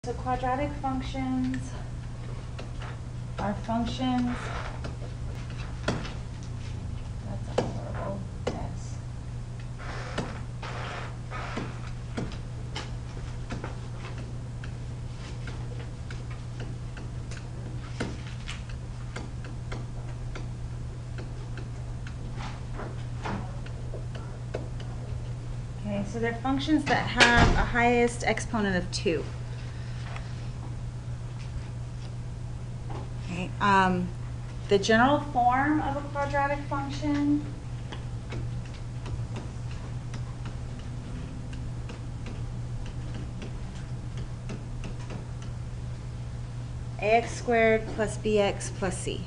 So quadratic functions are functions. That's a horrible mess. Okay, so they're functions that have a highest exponent of 2. Okay, the general form of a quadratic function ax squared plus bx plus c.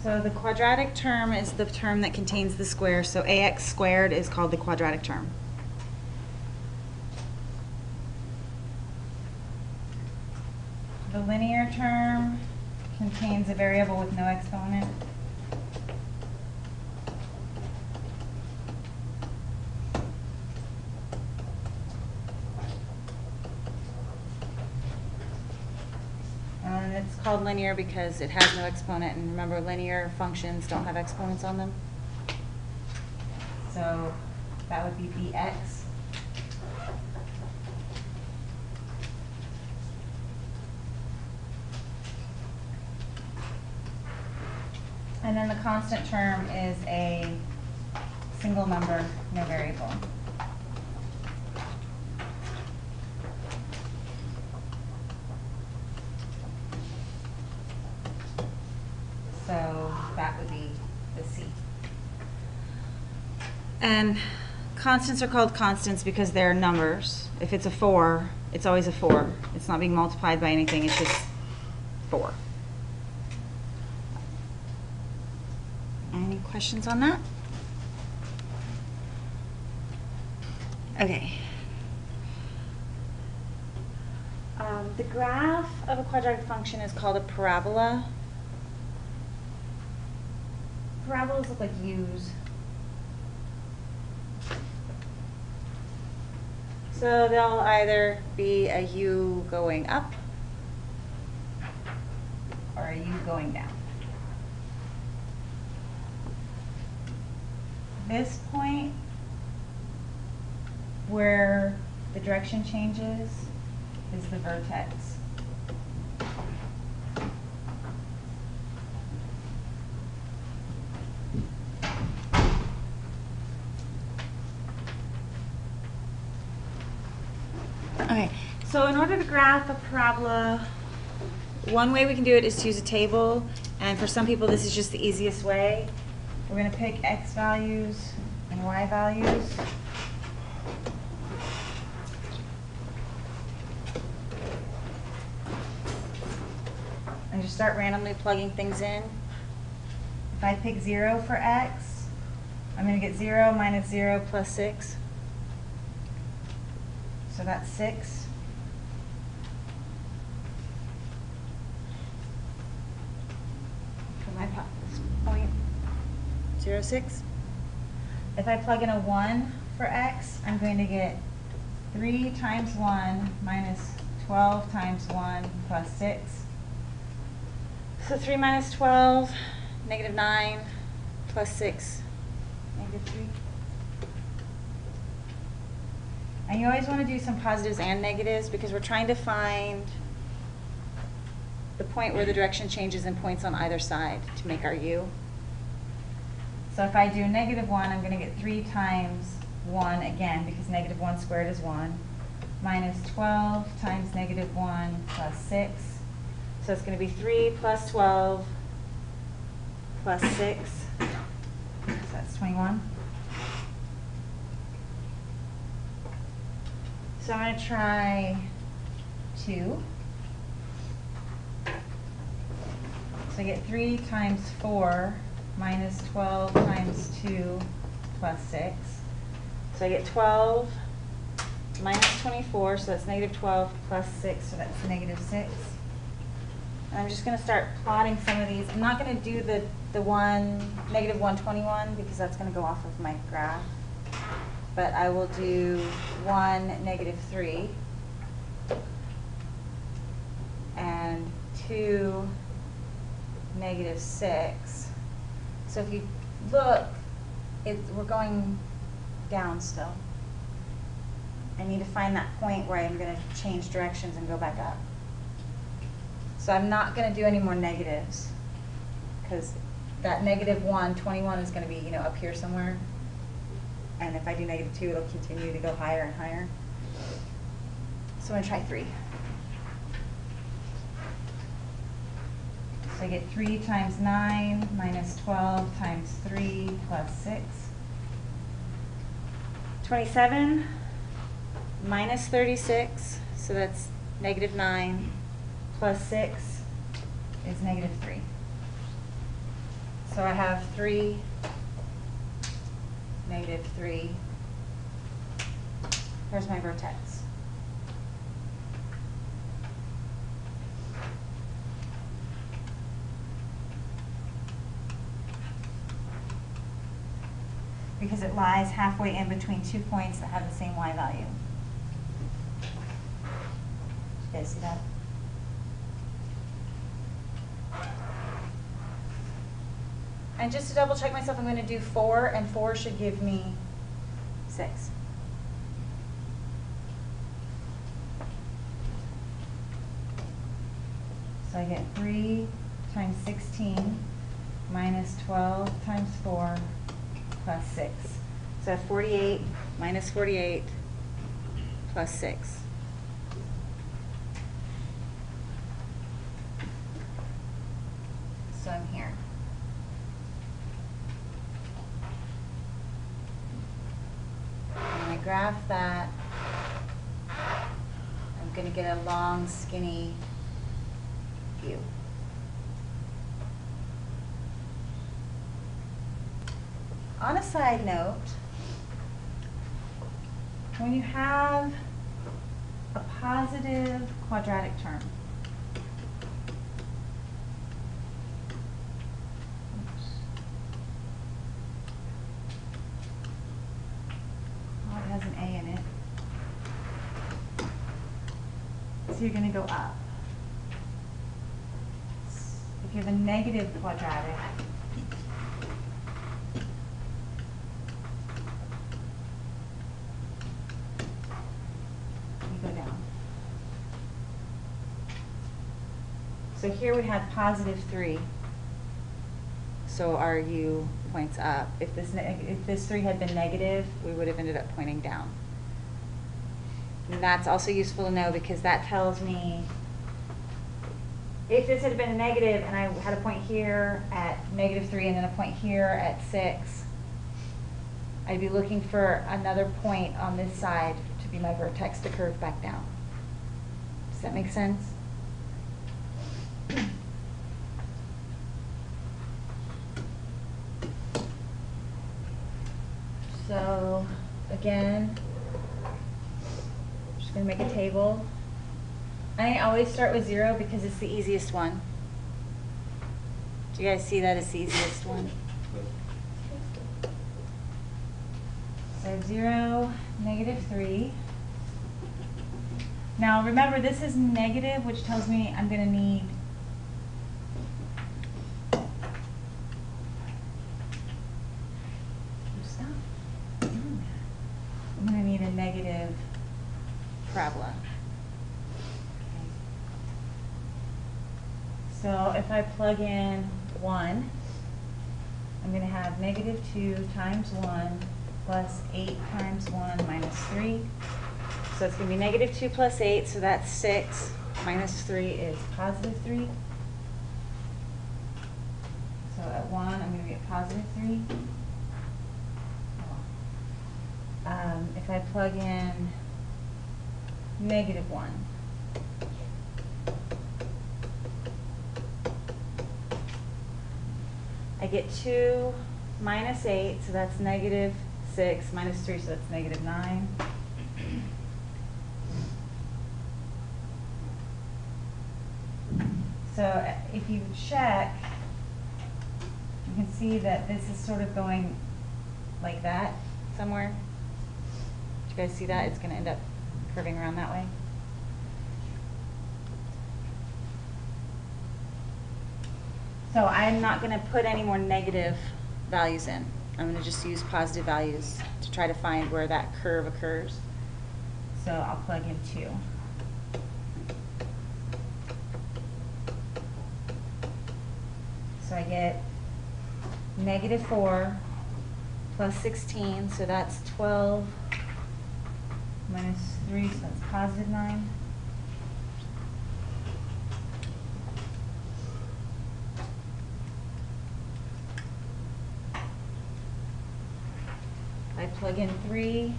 So the quadratic term is the term that contains the square, so ax squared is called the quadratic term. The linear term contains a variable with no exponent. And it's called linear because it has no exponent, and remember, linear functions don't have exponents on them. So that would be bx. And then the constant term is a single number, no variable. So that would be the C. And constants are called constants because they're numbers. If it's a 4, it's always a 4. It's not being multiplied by anything, it's just 4. Any questions on that? Okay. The graph of a quadratic function is called a parabola. Parabolas look like U's. So they'll either be a U going up or a U going down. This point where the direction changes is the vertex. Okay, so in order to graph a parabola, one way we can do it is to use a table, and for some people this is just the easiest way. We're going to pick x values and y values. And just start randomly plugging things in. If I pick 0 for x, I'm going to get 0 minus 0 plus 6. So that's 6. Put my point, 0, 6. If I plug in a 1 for x, I'm going to get 3 times 1 minus 12 times 1 plus 6. So 3 minus 12, negative 9, plus 6, negative 3. And you always want to do some positives and negatives because we're trying to find the point where the direction changes and points on either side to make our U. So if I do negative 1, I'm going to get 3 times 1 again because negative 1 squared is 1, minus 12 times negative 1 plus 6. So it's going to be 3 plus 12 plus 6. So that's 21. So I'm going to try 2. So I get 3 times 4 minus 12 times 2 plus 6. So I get 12 minus 24, so that's negative 12 plus 6, so that's negative 6. And I'm just going to start plotting some of these. I'm not going to do the negative 121 because that's going to go off of my graph. But I will do 1, negative 3, and 2, negative 6. So if you look, we're going down still. I need to find that point where I'm going to change directions and go back up. So I'm not going to do any more negatives because that negative 121 is going to be, up here somewhere. And if I do negative 2, it'll continue to go higher and higher. So I'm going to try 3. So I get 3 times 9 minus 12 times 3 plus 6. 27 minus 36, so that's negative 9, plus 6 is negative 3. So I have 3, negative 3. Where's my vertex? Because it lies halfway in between 2 points that have the same y value. You guys see that? And just to double check myself, I'm going to do 4, and 4 should give me 6. So I get 3 times 16 minus 12 times 4 plus 6. So I have 48 minus 48 plus 6. So I'm here. And I graph that. I'm going to get a long, skinny view. On a side note, when you have a positive quadratic term, it has an A in it, so you're going to go up. If you have a negative quadratic, you go down. So here we had positive 3. So our U points up. If this 3 had been negative, we would have ended up pointing down. And that's also useful to know because that tells me if this had been a negative and I had a point here at negative 3 and then a point here at 6, I'd be looking for another point on this side to be my vertex to curve back down. Does that make sense? So again, I'm just going to make a table. I always start with 0 because it's the easiest one. Do you guys see that it's the easiest one? So I have 0, negative 3. Now remember, this is negative, which tells me I'm going to need a negative parabola. Okay. So if I plug in 1, I'm going to have negative 2 times 1 plus 8 times 1 minus 3. So it's going to be negative 2 plus 8, so that's 6. Minus 3 is positive 3. So at 1, I'm going to get positive 3. If I plug in negative 1, I get get 2 minus 8, so that's negative 6, minus 3, so that's negative 9. So if you check, you can see that this is sort of going like that somewhere. Did you guys see that? It's going to end up curving around that way. So I'm not going to put any more negative values in. I'm going to just use positive values to try to find where that curve occurs. So I'll plug in 2. So I get negative 4 plus 16, so that's 12 minus 3, so that's positive 9. I plug in 3.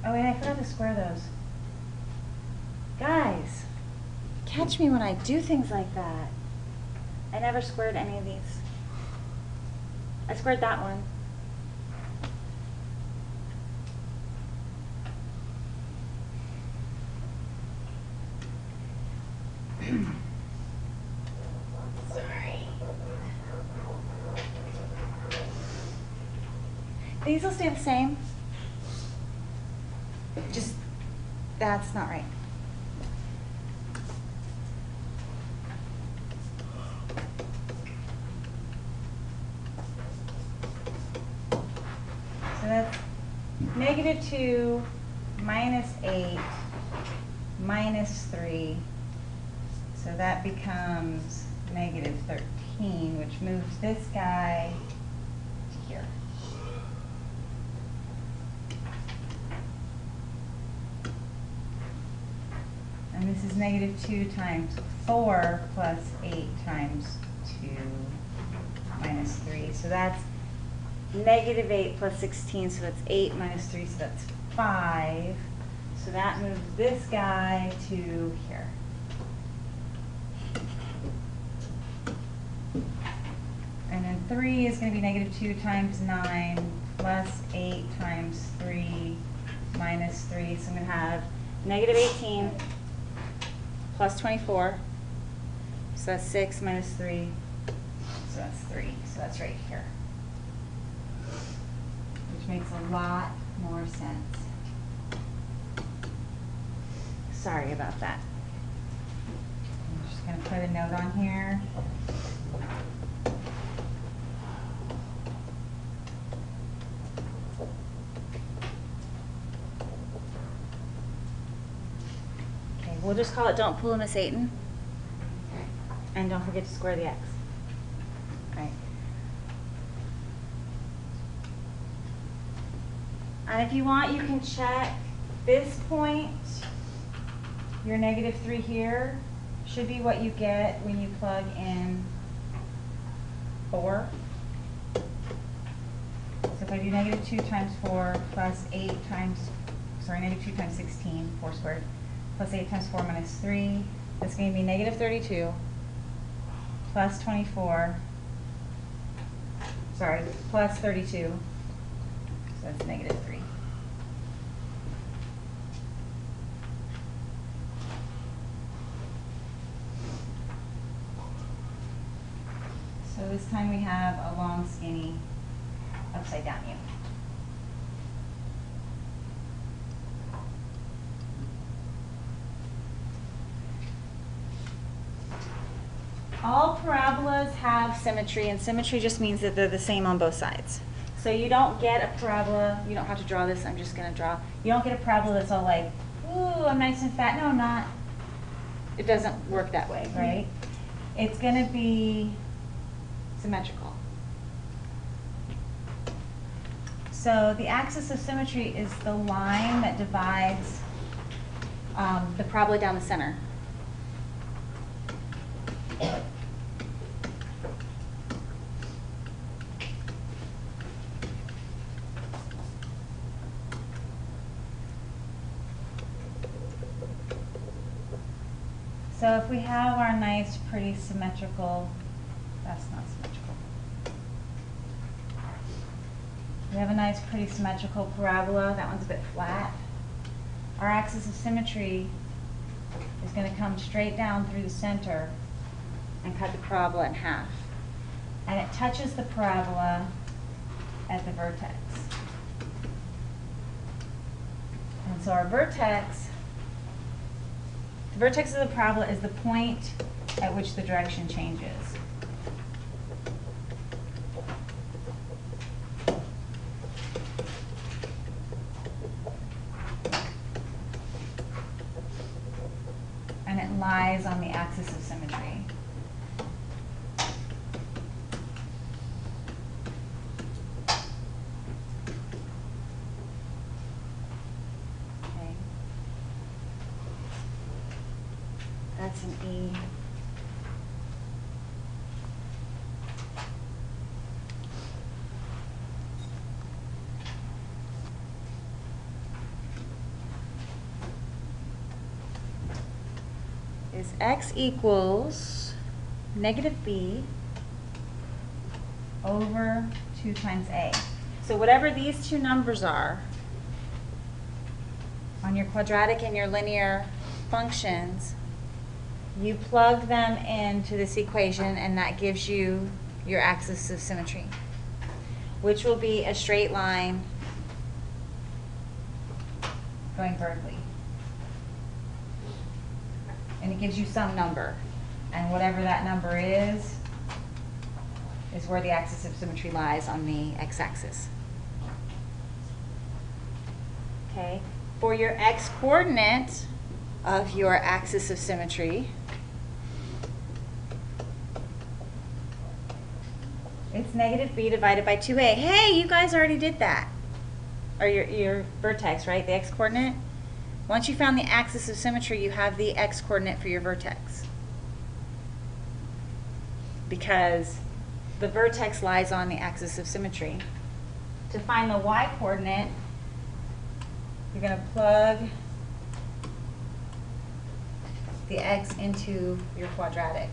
Oh, wait, I forgot to square those. Guys, catch me when I do things like that. I never squared any of these. I squared that one. Sorry. These will stay the same. Just, that's not right. So that's negative 2 minus 8 minus 3. So that becomes negative 13, which moves this guy to here. And this is negative 2 times 4 plus 8 times 2 minus 3. So that's negative 8 plus 16, so that's 8 minus 3, so that's 5. So that moves this guy to here. And then 3 is going to be negative 2 times 9 plus 8 times 3 minus 3. So I'm going to have negative 18 plus 24. So that's 6 minus 3. So that's 3. So that's right here. Which makes a lot more sense. Sorry about that. I'm just going to put a note on here. Okay, we'll just call it don't pull a Miss Ayton. And don't forget to square the x. All right. And if you want, you can check this point. Your negative 3 here should be what you get when you plug in 4. So if I do negative 2 times 4 plus 8 times, sorry, negative 2 times 16, 4 squared, plus 8 times 4 minus 3, that's going to be negative 32 plus 24, sorry, plus 32, so that's negative 3. So this time we have a long, skinny, upside down U. All parabolas have symmetry, and symmetry just means that they're the same on both sides. So you don't get a parabola, you don't have to draw this, I'm just going to draw. You don't get a parabola that's all like, ooh, I'm nice and fat. No, I'm not. It doesn't work that way, right? It's going to be symmetrical. So the axis of symmetry is the line that divides the parabola down the center. So if we have our nice, pretty symmetrical, that's not symmetrical. We have a nice, pretty symmetrical parabola. That one's a bit flat. Our axis of symmetry is going to come straight down through the center and cut the parabola in half. And it touches the parabola at the vertex. And so our vertex, the vertex of the parabola is the point at which the direction changes. And it lies on the axis of symmetry. Okay. That's an E. Is x equals negative b over 2 times a. So whatever these two numbers are on your quadratic and your linear functions, you plug them into this equation and that gives you your axis of symmetry, which will be a straight line going vertically. And it gives you some number. And whatever that number is where the axis of symmetry lies on the x-axis. Okay. For your x-coordinate of your axis of symmetry, it's negative b divided by 2a. Hey, you guys already did that. Or your vertex, right? The x-coordinate. Once you found the axis of symmetry, you have the x-coordinate for your vertex. Because the vertex lies on the axis of symmetry. To find the y-coordinate, you're going to plug the x into your quadratic.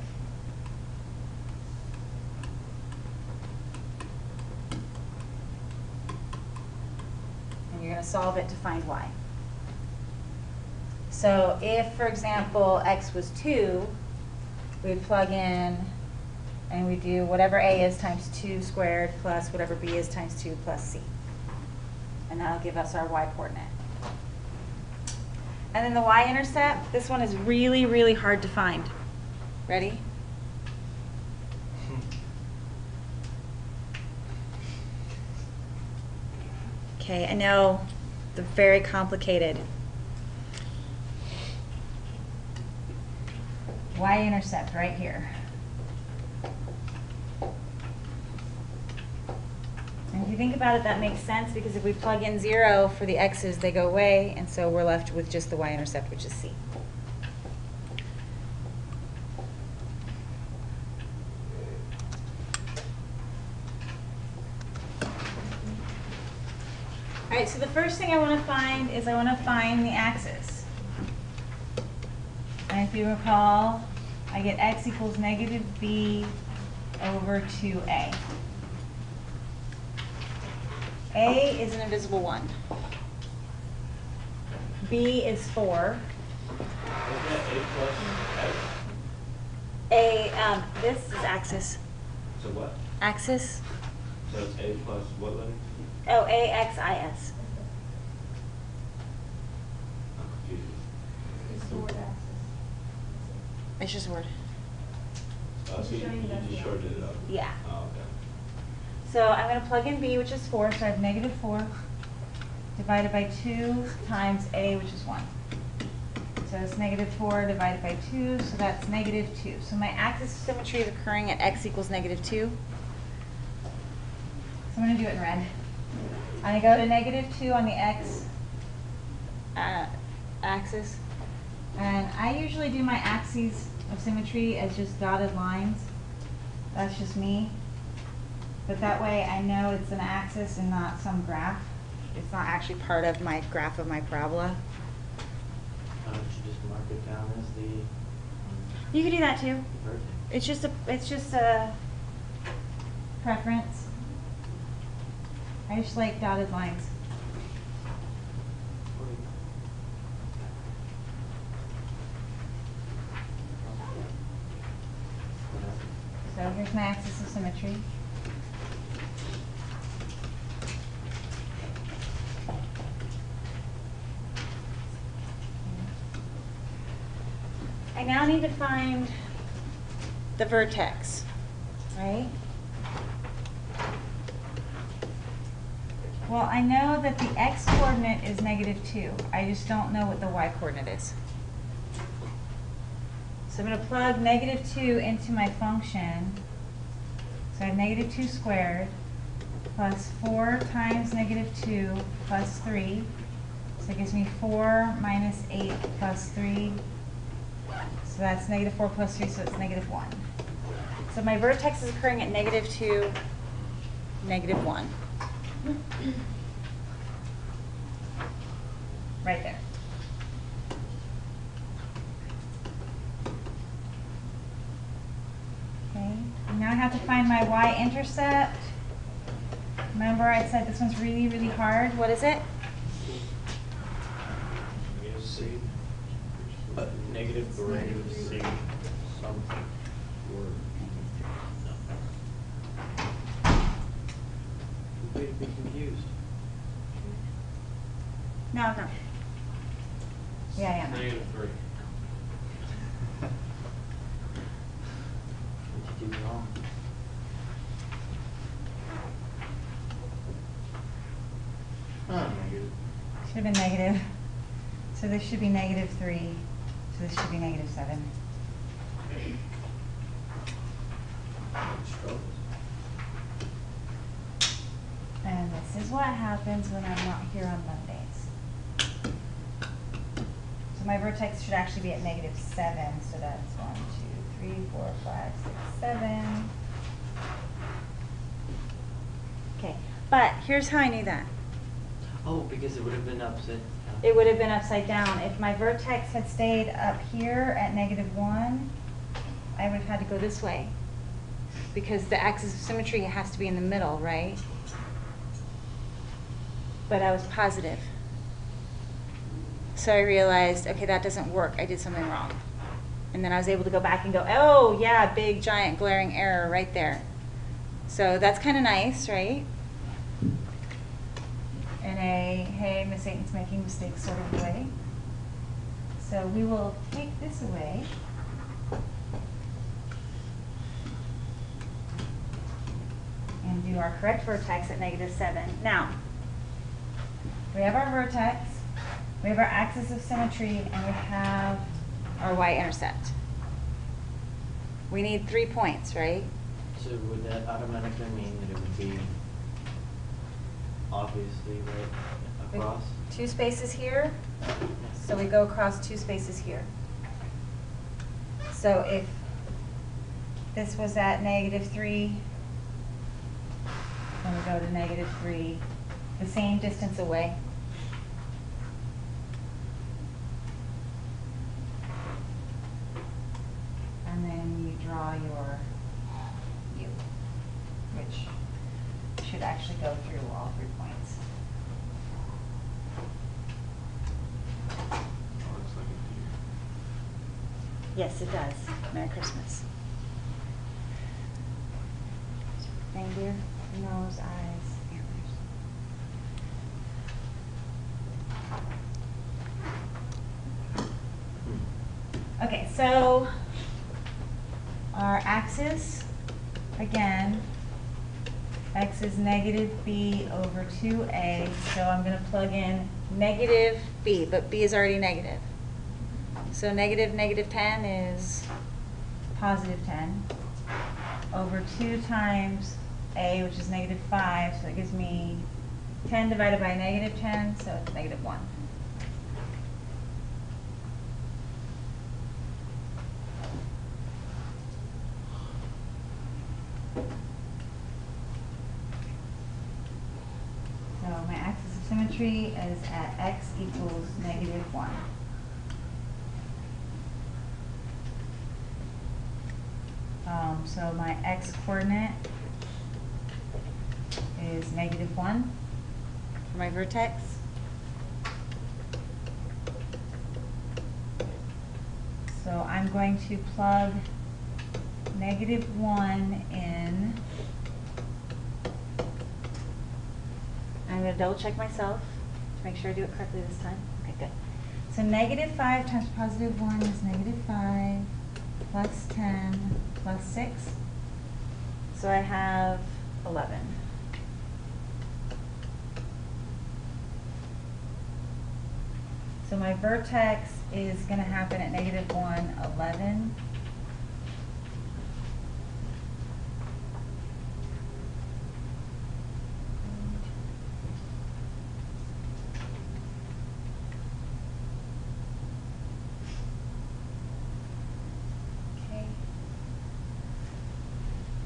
And you're going to solve it to find y. So if, for example, x was 2, we'd plug in and we do whatever a is times 2 squared plus whatever b is times 2 plus c. And that'll give us our y-coordinate. And then the y-intercept, this one is really, really hard to find. Ready? Okay, I know they're very complicated. Y-intercept right here. And if you think about it, that makes sense because if we plug in 0 for the x's, they go away, and so we're left with just the y-intercept, which is c. All right, so the first thing I want to find is I want to find the axis. And if you recall, I get x equals negative b over 2a. A is an invisible 1. B is 4. A, this is axis. So what? Axis. So it's a plus what letter? Oh, A-X-I-S. I'm confused. It's the word axis. It's just a word. So you just shortened it up? Yeah. Oh, okay. So I'm going to plug in b, which is 4, so I have negative 4 divided by 2 times a, which is 1. So it's negative 4 divided by 2, so that's negative 2. So my axis of symmetry is occurring at x equals negative 2. So I'm going to do it in red. I'm going to go to negative 2 on the x axis. And I usually do my axes of symmetry as just dotted lines. That's just me. But that way I know it's an axis and not some graph. It's not actually part of my graph of my parabola. Why don't you just mark it down as the You could do that too. Vertex. It's just a preference. I just like dotted lines. So here's my axis of symmetry. I now need to find the vertex, right? Well, I know that the x-coordinate is -2. I just don't know what the y-coordinate is. So I'm going to plug -2 into my function. So I have -2 squared plus 4 times -2 plus 3. So it gives me 4 minus 8 plus 3. So that's -4 plus 3, so it's -1. So my vertex is occurring at -2, -1. Right there. Okay, now I have to find my y-intercept. Remember I said this one's really, really hard. What is it? C. Negative C. Something. Word. Way to be confused. No. Yeah, I am. -3. What did you do wrong? Negative. Should have been negative. So this should be -3. So this should be -7. And this is what happens when I'm not here on Mondays. So my vertex should actually be at -7. So that's 1, 2, 3, 4, 5, 6, 7. Okay, but here's how I knew that. Oh, because it would have been upside down. It would have been upside down. If my vertex had stayed up here at -1, I would have had to go this way. Because the axis of symmetry has to be in the middle, right? But I was positive. So I realized, okay, that doesn't work. I did something wrong. And then I was able to go back and go, oh, yeah, big, giant, glaring error right there. So that's kind of nice, right? In a, hey, Miss Aiton's making mistakes sort of way. So we will take this away. And do our correct vertex at -7. Now, we have our vertex, we have our axis of symmetry, and we have our y-intercept. We need 3 points, right? So would that automatically mean that it would be obviously right across? 2 spaces here, so we go across 2 spaces here. So if this was at -3, then we go to -3, the same distance away. And then you draw your U, which should actually go through all 3 points. Looks like a deer. Yes, it does. Merry Christmas. Reindeer, nose, eyes, antlers. Okay, so our axis, again, x is -b over 2a, so I'm going to plug in -b, but b is already negative. So -10 is +10 over 2 times a, which is -5, so it gives me 10 divided by -10, so it's -1. So my axis of symmetry is at x equals -1. So my x coordinate is -1 for my vertex. So I'm going to plug -1 in. I'm going to double check myself to make sure I do it correctly this time. Okay, good. So -5 times +1 is -5 plus 10 plus 6. So I have 11. So my vertex is going to happen at -1, 11. Okay.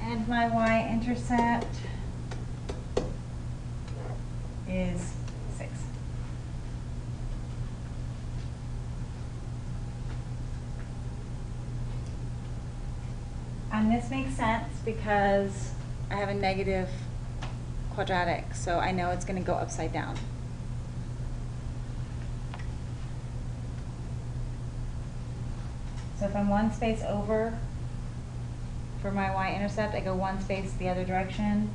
And my y-intercept is 6. And this makes sense because I have a negative quadratic, so I know it's going to go upside down. So if I'm one space over for my y-intercept, I go one space the other direction,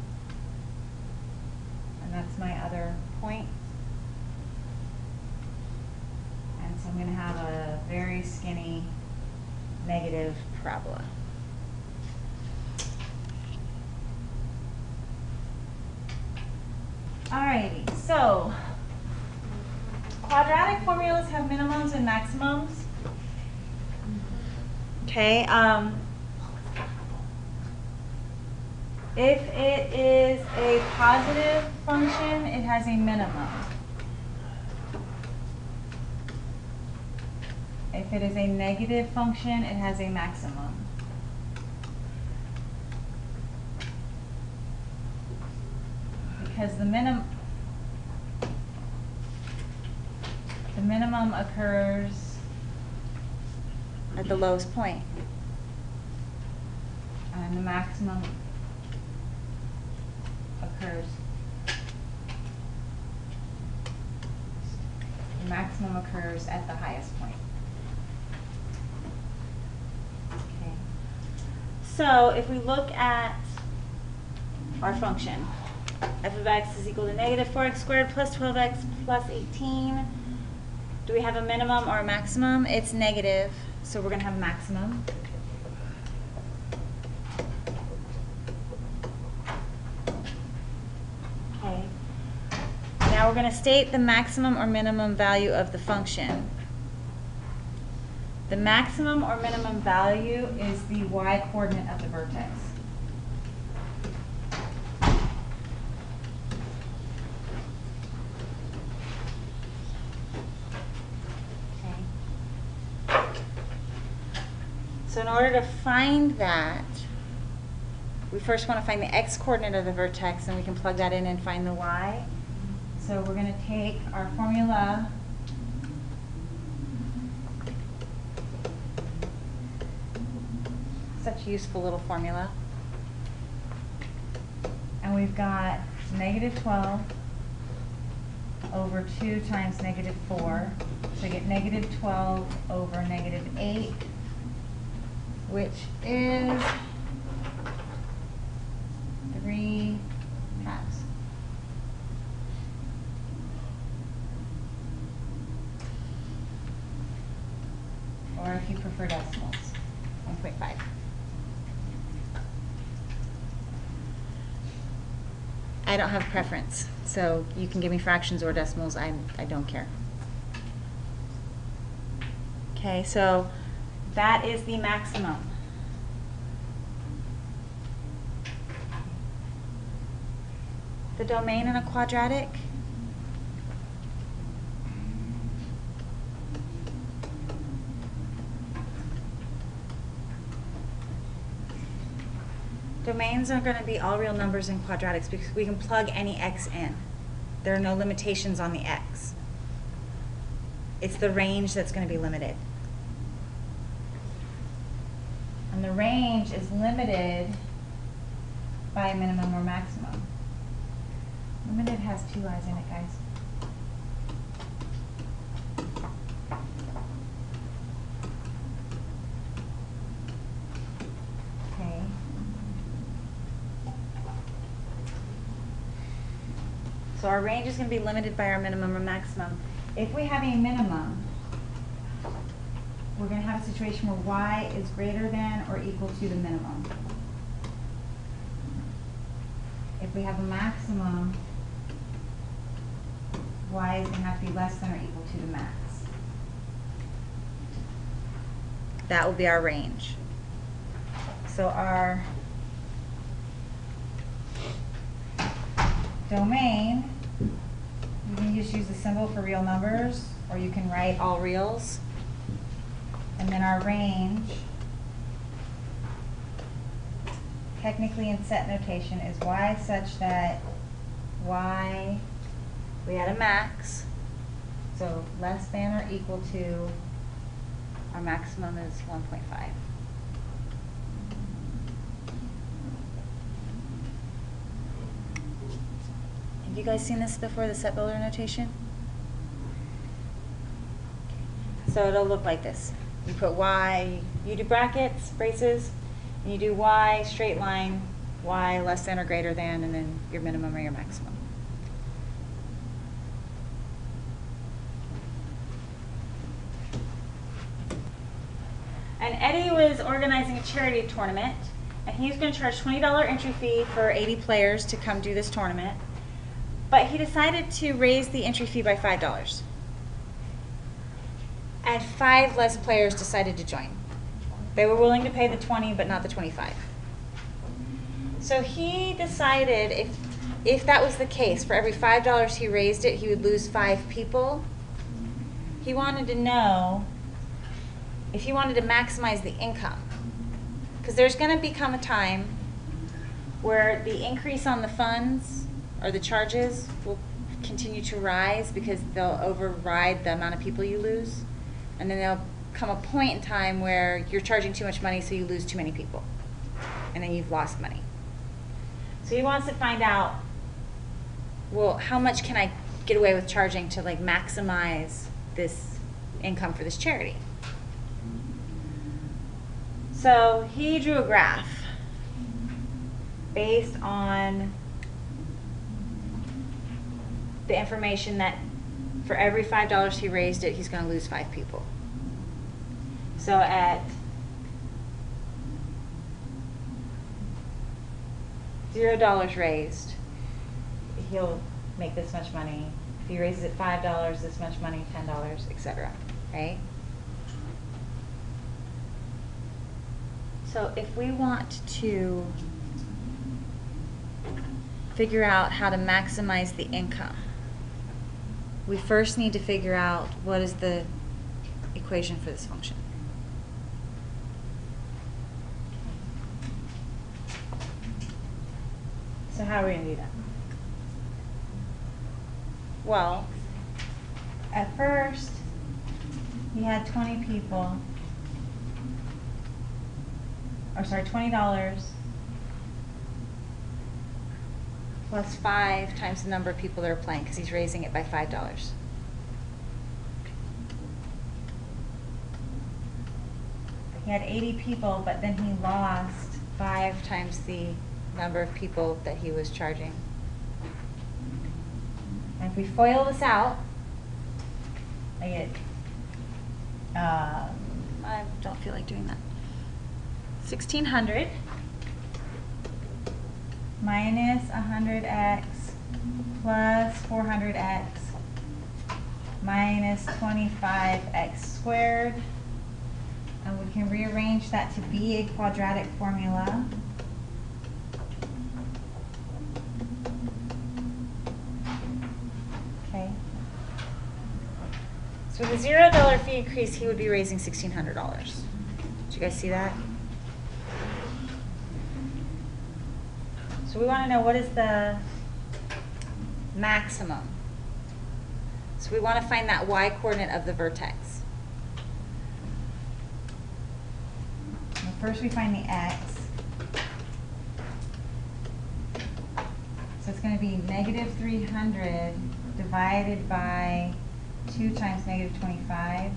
and that's my other point. And so I'm going to have a very skinny negative parabola. Alrighty, so quadratic formulas have minimums and maximums. Okay, if it is a positive function, it has a minimum. If it is a negative function, it has a maximum. Because the minimum occurs at the lowest point, and the maximum occurs. The maximum occurs at the highest point. Okay. So if we look at our function, f of x is equal to -4x squared plus 12x plus 18. Do we have a minimum or a maximum? It's negative, so we're going to have a maximum. Okay. Now we're going to state the maximum or minimum value of the function. The maximum or minimum value is the y-coordinate of the vertex. So in order to find that, we first want to find the x-coordinate of the vertex, and we can plug that in and find the y. So we're going to take our formula, such a useful little formula, and we've got -12 over 2 times -4. So you get -12 over -8. Which is 3 halves. Or if you prefer decimals, 1.5. I don't have preference, so you can give me fractions or decimals. I don't care. Okay, so that is the maximum. The domain in a quadratic, domains are going to be all real numbers in quadratics because we can plug any x in. There are no limitations on the x. It's the range that's going to be limited. And the the range is limited by a minimum or maximum. Limited has two I's in it, guys. Okay. So our range is going to be limited by our minimum or maximum. If we have a minimum, we're going to have a situation where y is greater than or equal to the minimum. If we have a maximum, y is going to have to be less than or equal to the max. That will be our range. So our domain, you can just use the symbol for real numbers, or you can write all reals. And then our range, technically in set notation, is y such that y, we had a max, so less than or equal to, our maximum is 1.5. Have you guys seen this before, the set builder notation? So it'll look like this. You put y, you do brackets, braces, and you do y, straight line, y less than or greater than, and then your minimum or your maximum. And Eddie was organizing a charity tournament, and he was going to charge $20 entry fee for 80 players to come do this tournament. But he decided to raise the entry fee by $5. And 5 less players decided to join. They were willing to pay the 20, but not the 25. So he decided if that was the case, for every $5 he raised it, he would lose 5 people. He wanted to know if he wanted to maximize the income. Because there's going to become a time where the increase on the funds or the charges will continue to rise because they'll override the amount of people you lose. And then there'll come a point in time where you're charging too much money, so you lose too many people. And then you've lost money. So he wants to find out, well, how much can I get away with charging to like maximize this income for this charity? So he drew a graph based on the information that for every $5 he raised it, he's going to lose 5 people. So at $0 raised, he'll make this much money. If he raises it $5, this much money, $10, etc. Right? So if we want to figure out how to maximize the income, we first need to figure out what is the equation for this function. So how are we going to do that? Well, at first, he had 20 people, or sorry, $20 plus 5 times the number of people that are playing, because he's raising it by $5. He had 80 people, but then he lost 5 times the number of people that he was charging. And if we FOIL this out, I get, I don't feel like doing that. 1,600 minus 100x plus 400x minus 25x squared. And we can rearrange that to be a quadratic formula. Okay. So with a $0 fee increase, he would be raising $1,600. Did you guys see that? So we want to know what is the maximum. So we want to find that y coordinate of the vertex. first we find the x. So it's going to be negative 300 divided by 2 times negative 25.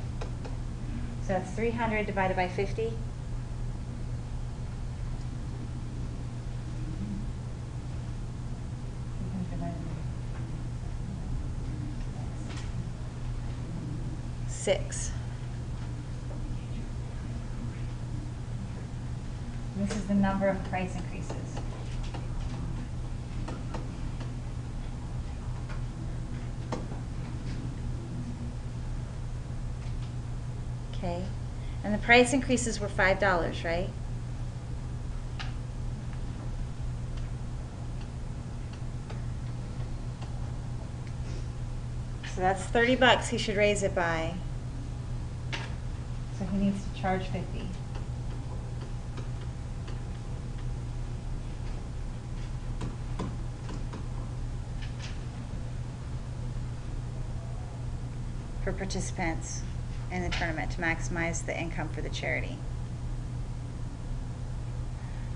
So that's 300 divided by 50. Six. This is the number of price increases. Okay, and the price increases were $5, right? So that's $30 he should raise it by. So he needs to charge 50. For participants in the tournament to maximize the income for the charity.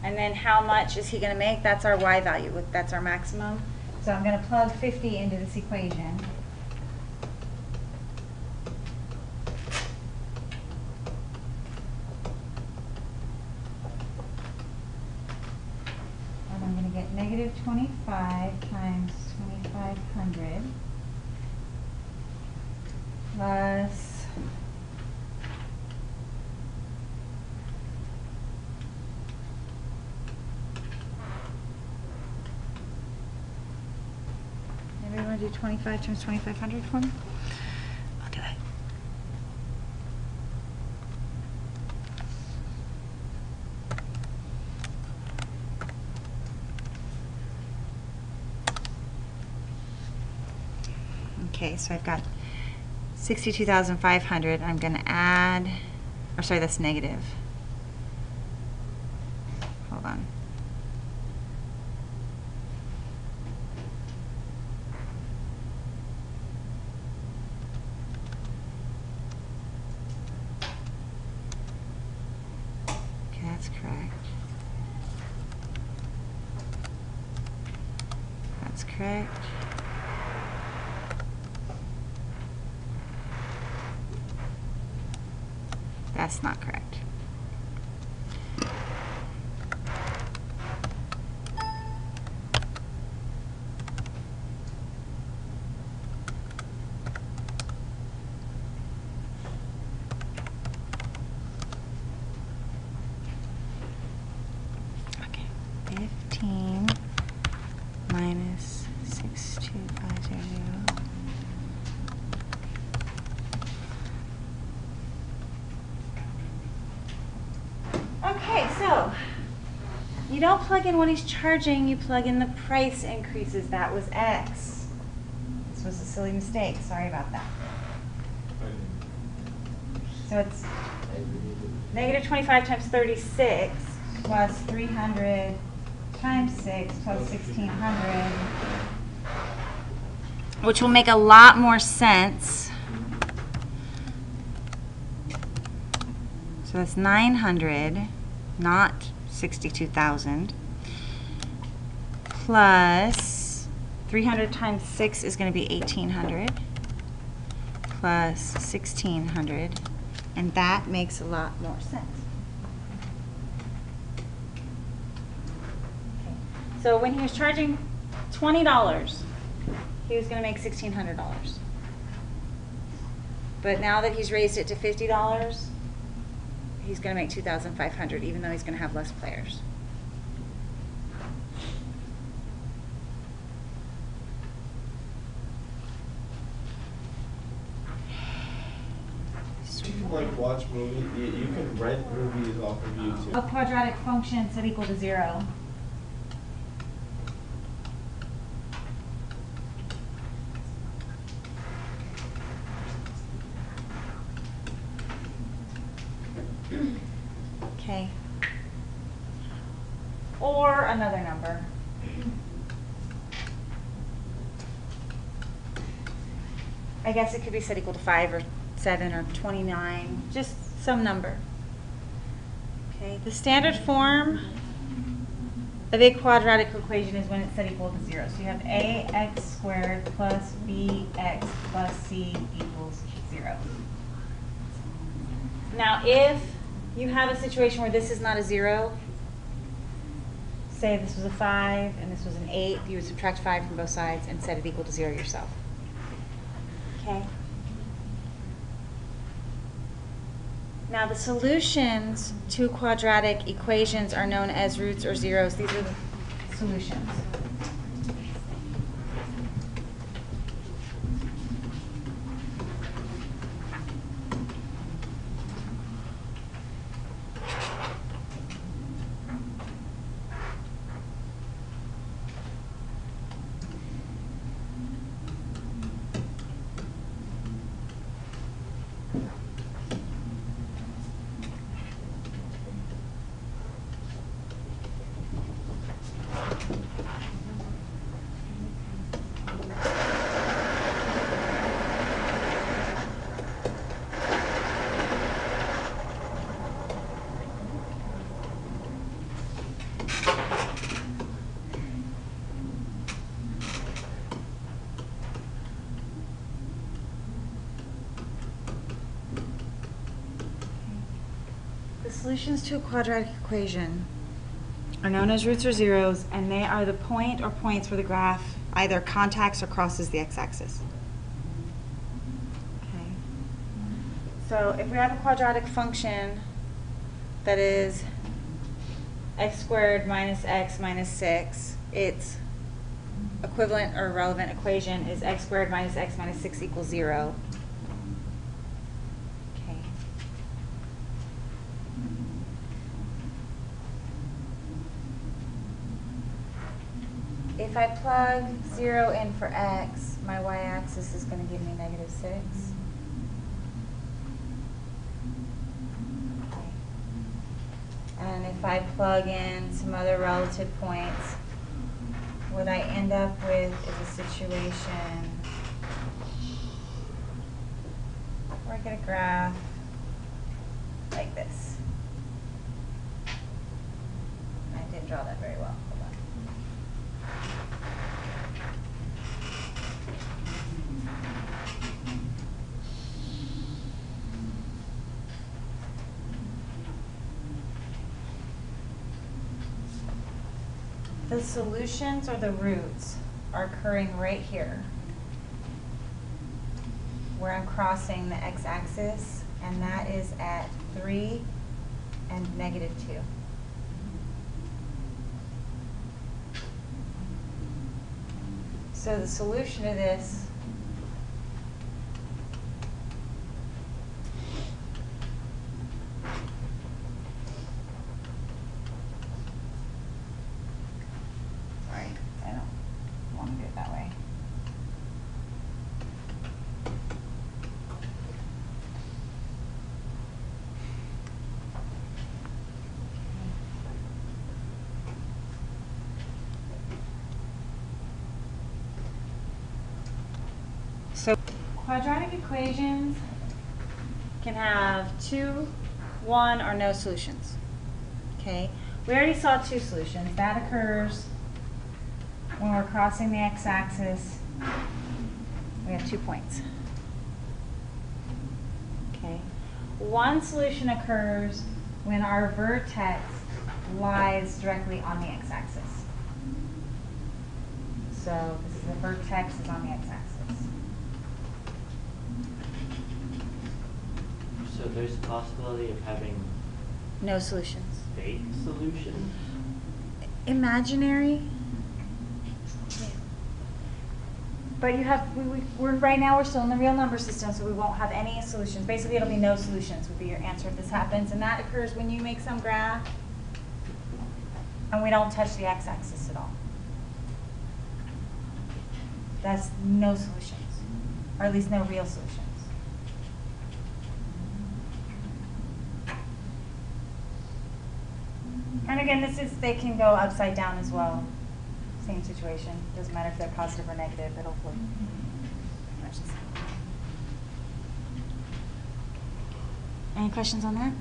And then how much is he going to make? That's our Y value. That's our maximum. So I'm going to plug 50 into this equation. And I'm going to get negative 25 times 2,500 plus maybe you want to do 25 times 2,500 for me? I'll do that. Okay, so I've got 62,500. I'm going to add, or sorry, that's negative. Hold on. Okay, that's correct. That's correct. That's not correct. Okay, 15 minus 6250. Okay, so you don't plug in what he's charging, you plug in the price increases. That was X. This was a silly mistake. Sorry about that. So it's negative 25 times 36 plus 300 times 6 plus 1,600, which will make a lot more sense. So that's 900, not 62,000, plus 300 times 6 is going to be 1,800, plus 1,600, and that makes a lot more sense. Okay. So when he was charging $20, he was going to make $1,600. But now that he's raised it to $50, he's going to make $2,500, even though he's going to have less players. You can like watch movies. You can rent movies off of YouTube. A quadratic function set equal to 0. Okay. Or another number. I guess it could be set equal to 5 or 7 or 29, just some number. Okay, the standard form of a quadratic equation is when it's set equal to 0. So you have ax squared plus bx plus c equals 0. Now, if you have a situation where this is not a 0, say this was a 5 and this was an 8, you would subtract 5 from both sides and set it equal to 0 yourself. Okay? Now, the solutions to quadratic equations are known as roots or zeros. These are the solutions. The solutions to a quadratic equation are known as roots or zeros, and they are the point or points where the graph either contacts or crosses the x-axis. Okay. So if we have a quadratic function that is x squared minus x minus 6, its equivalent or relevant equation is x squared minus x minus 6 equals 0. If I plug 0 in for x, my y-axis is going to give me negative 6. Okay. And if I plug in some other relative points, what I end up with is a situation where I get a graph like this. I didn't draw that very well. Hold on. The solutions or the roots are occurring right here, where I'm crossing the x-axis, and that is at 3 and negative 2. So the solution to this So quadratic equations can have 2, 1, or no solutions. Okay, we already saw 2 solutions. That occurs when we're crossing the x-axis. We have 2 points. Okay, 1 solution occurs when our vertex lies directly on the x-axis. So this is the vertex is on the x-axis. So there's a possibility of having No solutions. fake solutions? Imaginary. Yeah. But you have, we're right now we're still in the real number system, so we won't have any solutions. Basically, it'll be no solutions would be your answer if this happens, and that occurs when you make some graph and we don't touch the x-axis at all. That's no solutions, or at least no real solutions. And again, they can go upside down as well. Same situation. Doesn't matter if they're positive or negative, but hopefully. Any questions on that?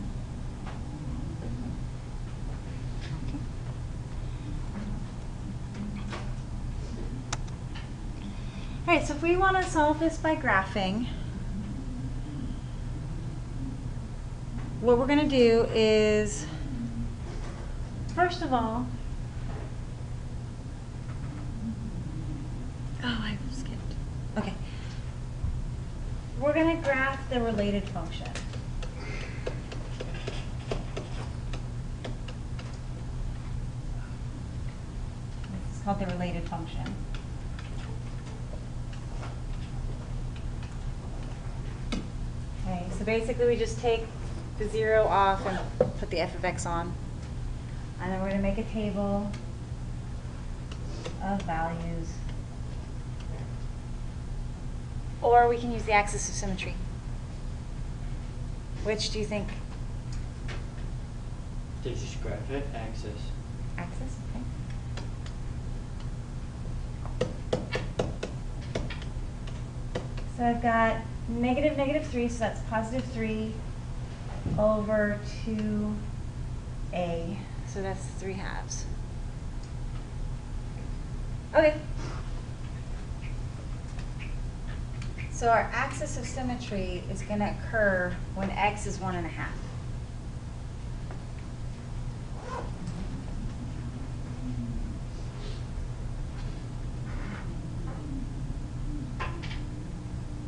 All right, so if we want to solve this by graphing, what we're going to do is, first of all, oh, I skipped. Okay. We're going to graph the related function. This is called the related function. Okay, so basically we just take the 0 off and put the f of x on. And then we're going to make a table of values. Or we can use the axis of symmetry. Which do you think? To just graph it, axis. Axis, okay. So I've got negative, negative 3, so that's positive 3 over 2a. So that's 3/2. Okay. So our axis of symmetry is going to occur when x is 1 1/2.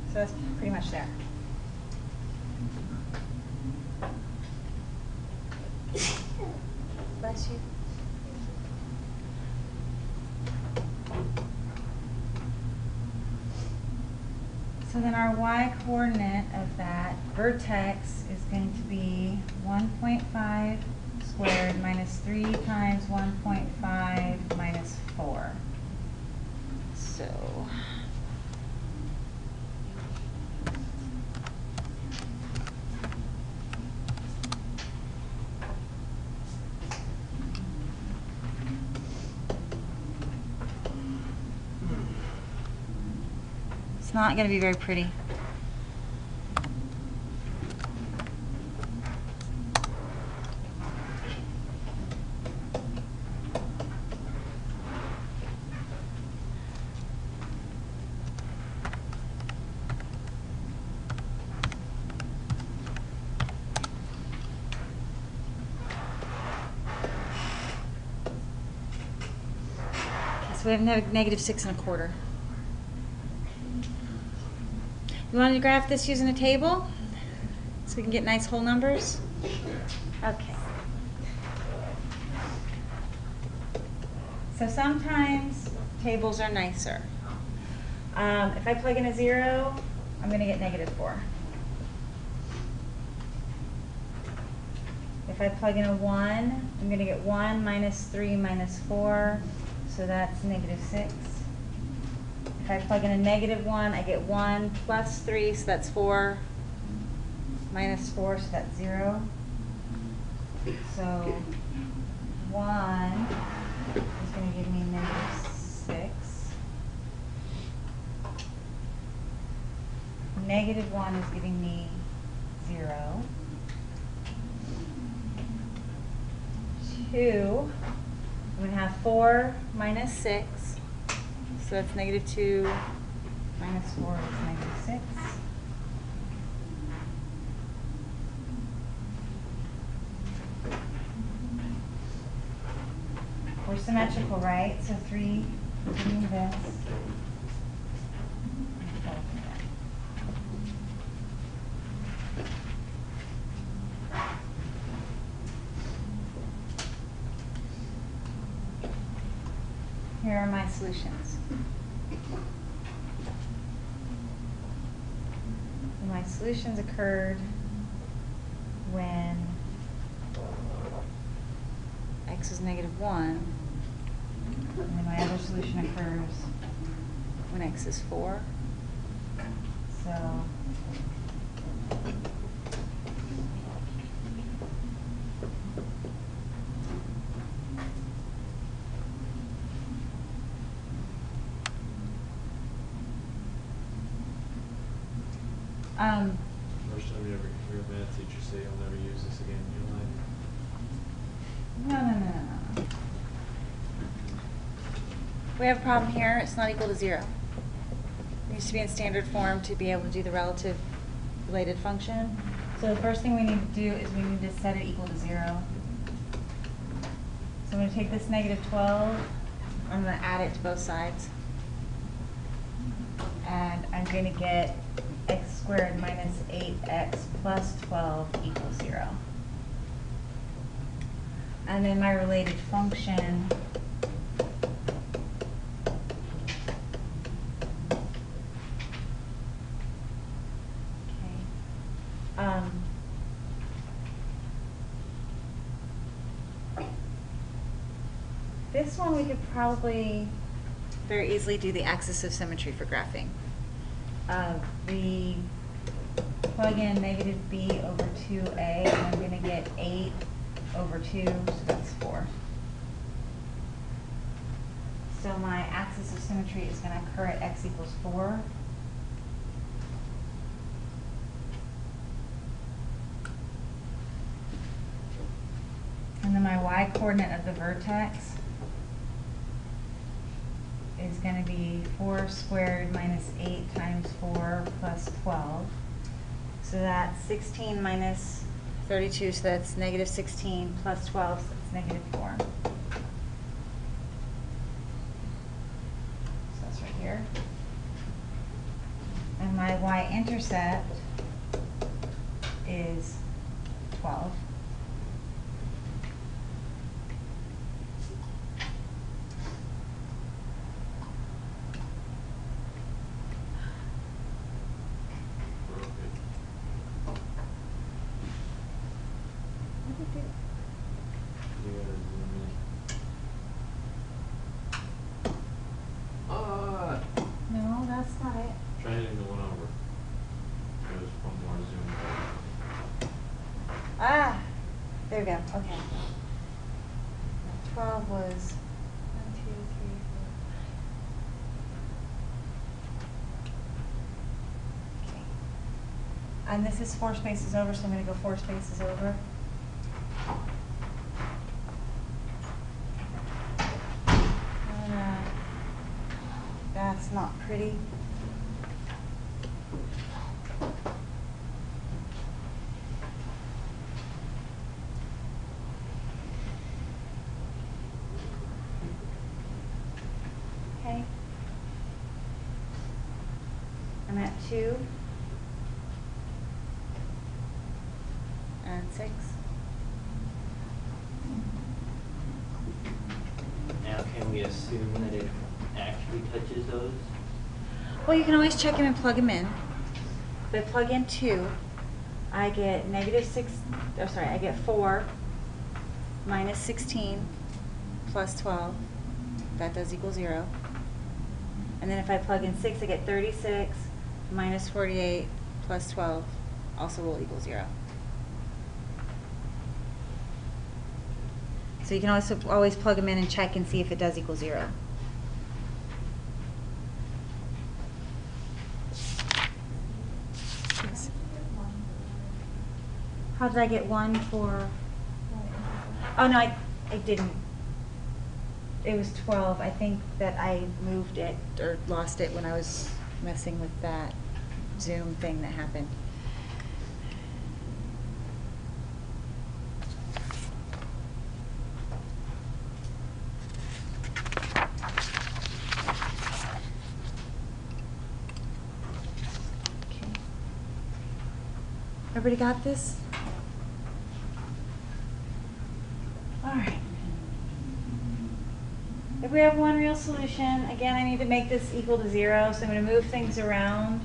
So that's pretty much there. Bless you. So then our y-coordinate of that vertex is going to be 1.5 squared minus 3 times 1.5 minus 4. So it's not going to be very pretty. So we have negative 6 1/4. You want to graph this using a table so we can get nice whole numbers? Okay. So sometimes tables are nicer. If I plug in a 0, I'm going to get negative 4. If I plug in a 1, I'm going to get 1 minus 3 minus 4, so that's negative 6. If I plug in a negative 1, I get 1 plus 3, so that's 4, minus 4, so that's 0. So 1 is going to give me negative 6. Negative 1 is giving me 0. 2, I'm going to have 4 minus 6. So that's negative 2 minus 4 is negative 6. We're symmetrical, right? So 3 give me this. Here are my solutions. My solutions occurred when x is negative 1, and then my other solution occurs when x is 4. So First time you ever hear a math teacher say you'll never use this again in your life. no. We have a problem here. It's not equal to 0. needs to be in standard form to be able to do the relative related function. So the first thing we need to do is we need to set it equal to 0. So I'm going to take this negative 12, I'm going to add it to both sides. And I'm going to get x squared minus 8x plus 12 equals 0. And then my related function this one we could probably very easily do the axis of symmetry for graphing. We plug in negative b over 2a, and I'm going to get 8 over 2, so that's 4. So my axis of symmetry is going to occur at x equals 4. And then my y-coordinate of the vertex is going to be 4 squared minus 8 times 4 plus 12. So that's 16 minus 32, so that's negative 16 plus 12, so that's negative 4. So that's right here. And my y-intercept is 12. No, that's not it. Try hitting the one over. There's one more zoom. Ah, there we go. Okay. 12 was 1, 2, 3, 4. Okay. And this is 4 spaces over, so I'm going to go 4 spaces over. That's not pretty. Okay. I'm at 2 and 6. Now can we assume that it actually touches those? Well, you can always check them and plug them in. If I plug in 2, I get negative 6, oh sorry, I get 4 minus 16 plus 12. That does equal 0. And then if I plug in 6, I get 36 minus 48 plus 12 also will equal 0. So you can also always plug them in and check and see if it does equal 0. How did I get 1 for? Oh no, I didn't. It was 12. I think that I moved it or lost it when I was messing with that Zoom thing that happened. Okay. Everybody got this? All right. If we have one real solution, again, I need to make this equal to 0, so I'm going to move things around.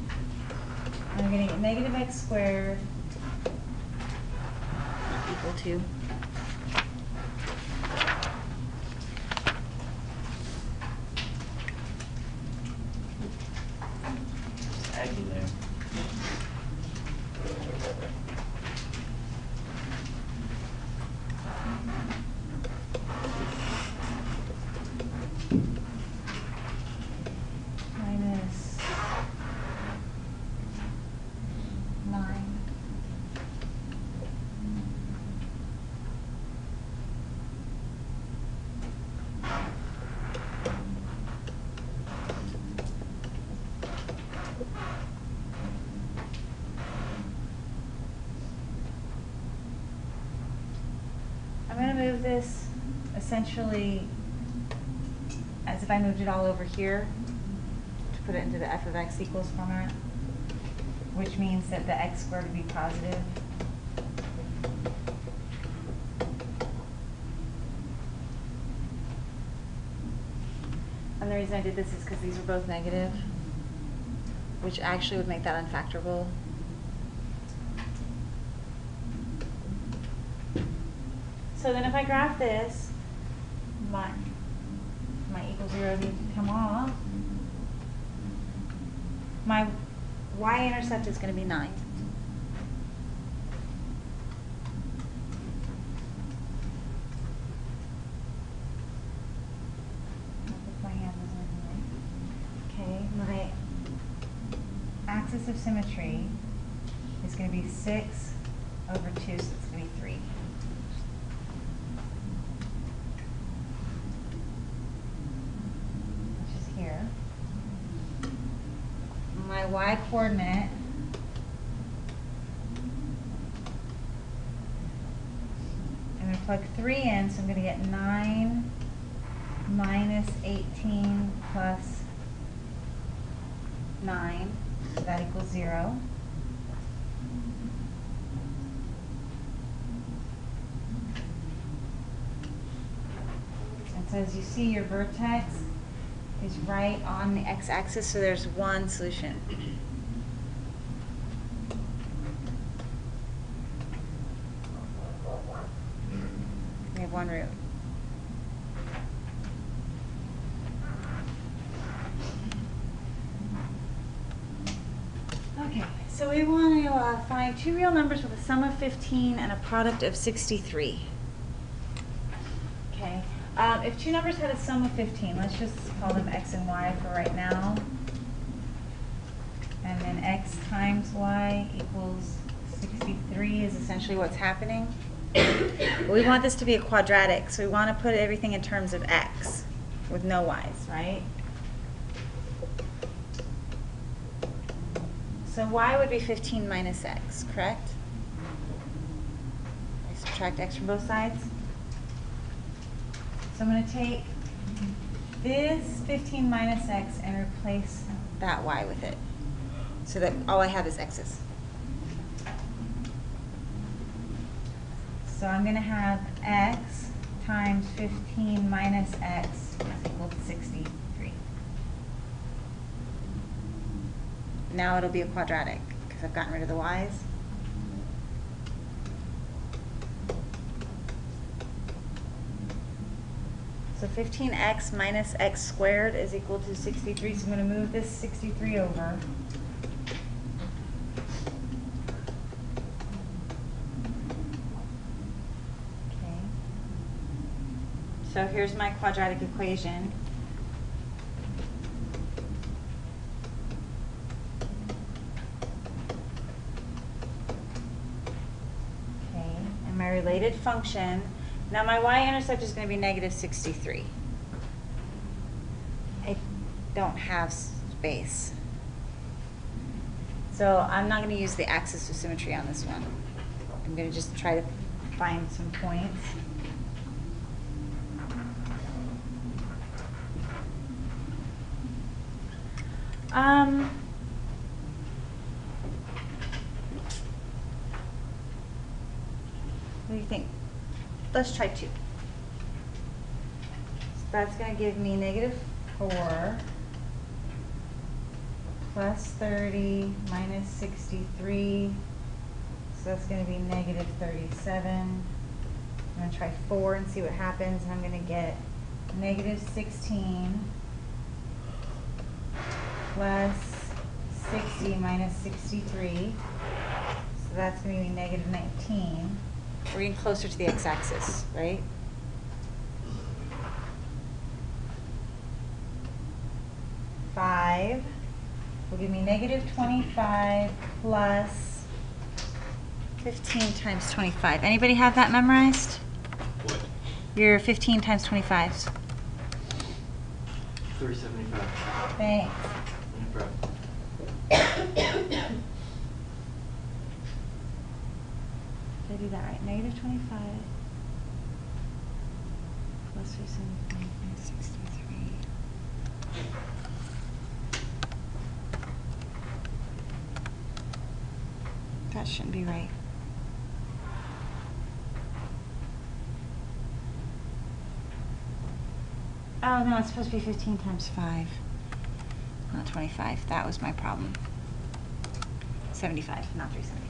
I'm going to get negative x squared equal to Aggie there. minus 9. I'm going to move this essentially as if I moved it all over here to put it into the f of x equals format, which means that the x squared would be positive. And the reason I did this is because these are both negative, which actually would make that unfactorable. So then if I graph this, my equal 0 needs to come off. My y-intercept is going to be 9. Okay, my axis of symmetry is going to be 6 over 2, so it's going to be 3. Which is here. My y-coordinate I'm going to plug 3 in, so I'm going to get 9 minus 18 plus 9, so that equals 0. And so as you see, your vertex is right on the x-axis, so there's one solution. We have one root. Okay, so we want to find two real numbers with a sum of 15 and a product of 63. Okay, if two numbers had a sum of 15, let's just call them x and y for right now. And then x times y equals 63 is essentially what's happening. But we want this to be a quadratic, so we want to put everything in terms of x with no y's, right? So y would be 15 minus x, correct? I subtract x from both sides. So I'm going to take this 15 minus x and replace that y with it, so that all I have is x's. So I'm going to have x times 15 minus x is equal to 63. Now it'll be a quadratic because I've gotten rid of the y's. So 15x minus x squared is equal to 63. So I'm going to move this 63 over. Okay. So here's my quadratic equation. Okay, and my related function. Now my y-intercept is going to be negative 63. I don't have space. So I'm not going to use the axis of symmetry on this one. I'm going to just try to find some points. What do you think? Let's try 2. So that's going to give me negative 4 plus 30 minus 63. So that's going to be negative 37. I'm going to try 4 and see what happens. And I'm going to get negative 16 plus 60 minus 63. So that's going to be negative 19. We're getting closer to the x-axis, right? Five will give me negative 25 plus 15 times 25. Anybody have that memorized? What? Your 15 times 25s. 375. Thanks. No problem. Did I do that right? Negative 25 plus 375 minus 63. That shouldn't be right. Oh, no, it's supposed to be 15 times 5, not 25. That was my problem. 75, not 375.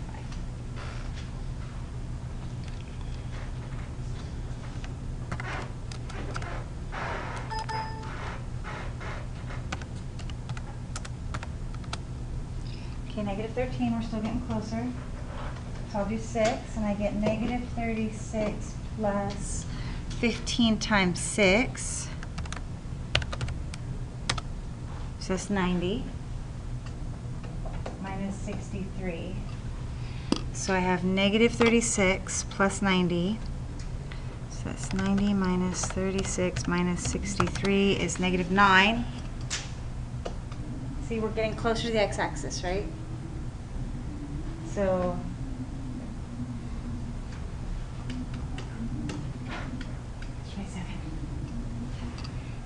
Okay, negative 13, we're still getting closer. So I'll do 6, and I get negative 36 plus 15 times 6. So that's 90 minus 63. So I have negative 36 plus 90. So that's 90 minus 36 minus 63 is negative 9. See, we're getting closer to the x-axis, right? So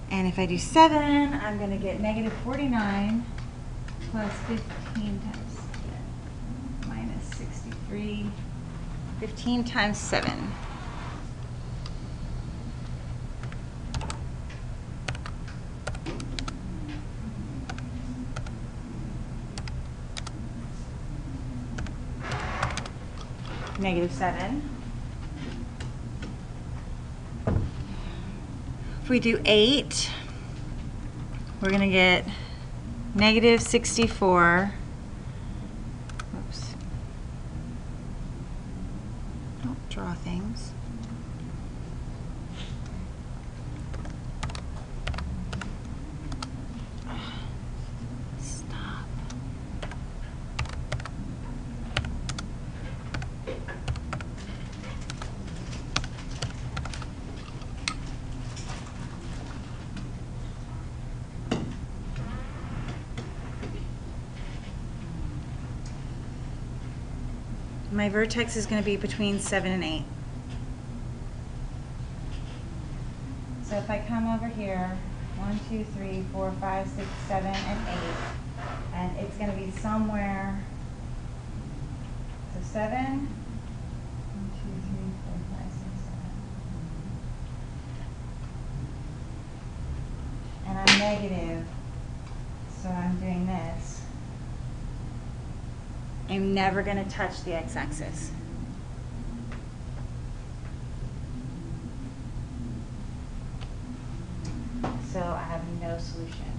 and if I do 7, I'm going to get negative 49 plus 15 times 7 minus 63. 15 times 7. Negative 7. If we do 8, we're going to get negative 64. Oops. Don't draw things. Stop. My vertex is going to be between 7 and 8. So if I come over here, 1, 2, 3, 4, 5, 6, 7, and 8, and it's going to be somewhere, so 7, 1, 2, 3, 4, 5, 6, 7. And I'm negative, so I'm doing this. I'm never going to touch the x-axis. So I have no solution.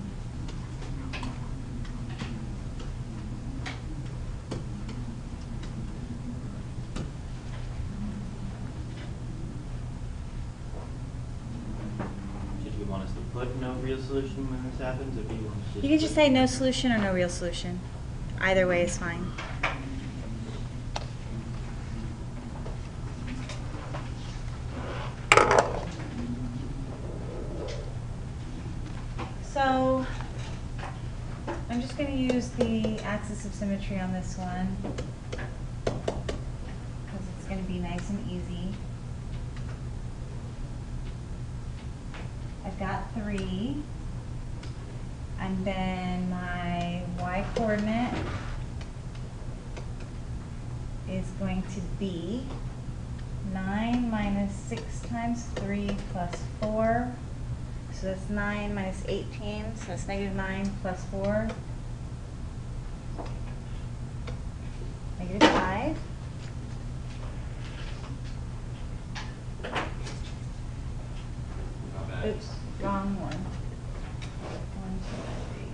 Did you want us to put no real solution when this happens, or do you want to You can just say no solution or no real solution. Either way is fine. So I'm just going to use the axis of symmetry on this one because it's going to be nice and easy. I've got 3. And then my y-coordinate is going to be 9 minus 6 times 3 plus 4. So that's 9 minus 18, so that's negative 9 plus 4. Negative 5. Not bad. Oops, wrong one. 1, 2, 3,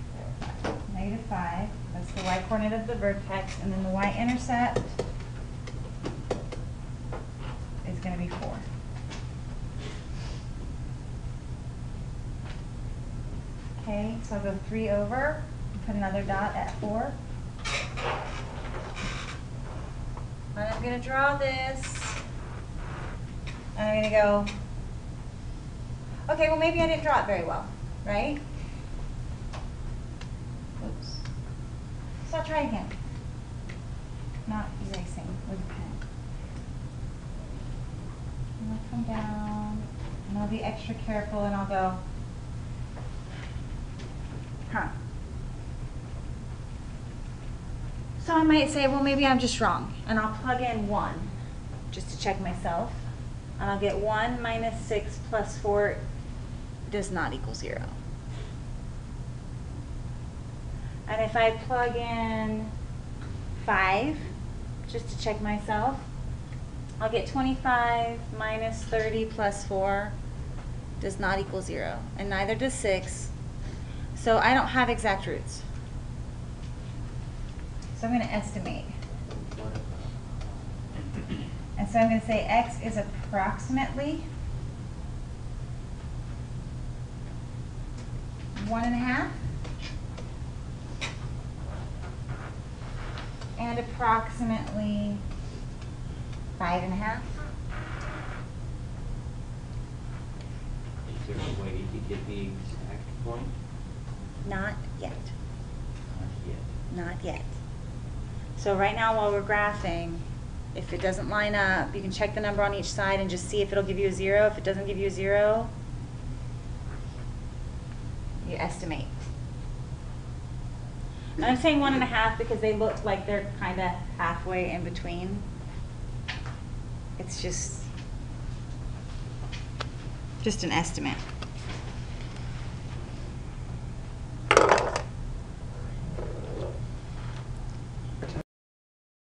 4, 5. Negative 5. That's the y-coordinate of the vertex, and then the y-intercept is going to be 4. Okay, so I'll go 3 over and put another dot at 4. And I'm going to draw this. And I'm going to go, okay, well maybe I didn't draw it very well, right? Oops. So I'll try again. Not erasing with a pen. And I'll come down, and I'll be extra careful and I'll go, huh. So I might say, well, maybe I'm just wrong. And I'll plug in 1 just to check myself. And I'll get 1 minus 6 plus 4 does not equal 0. And if I plug in 5, just to check myself, I'll get 25 minus 30 plus 4 does not equal 0. And neither does 6. So I don't have exact roots. So I'm going to estimate. And so I'm going to say x is approximately 1.5 and approximately 5.5. Is there a way to get the exact point? Not yet. Not yet. Not yet. So right now while we're graphing, if it doesn't line up, you can check the number on each side and just see if it'll give you a 0. If it doesn't give you a 0, you estimate. And I'm saying 1.5 because they look like they're kind of halfway in between. It's just an estimate.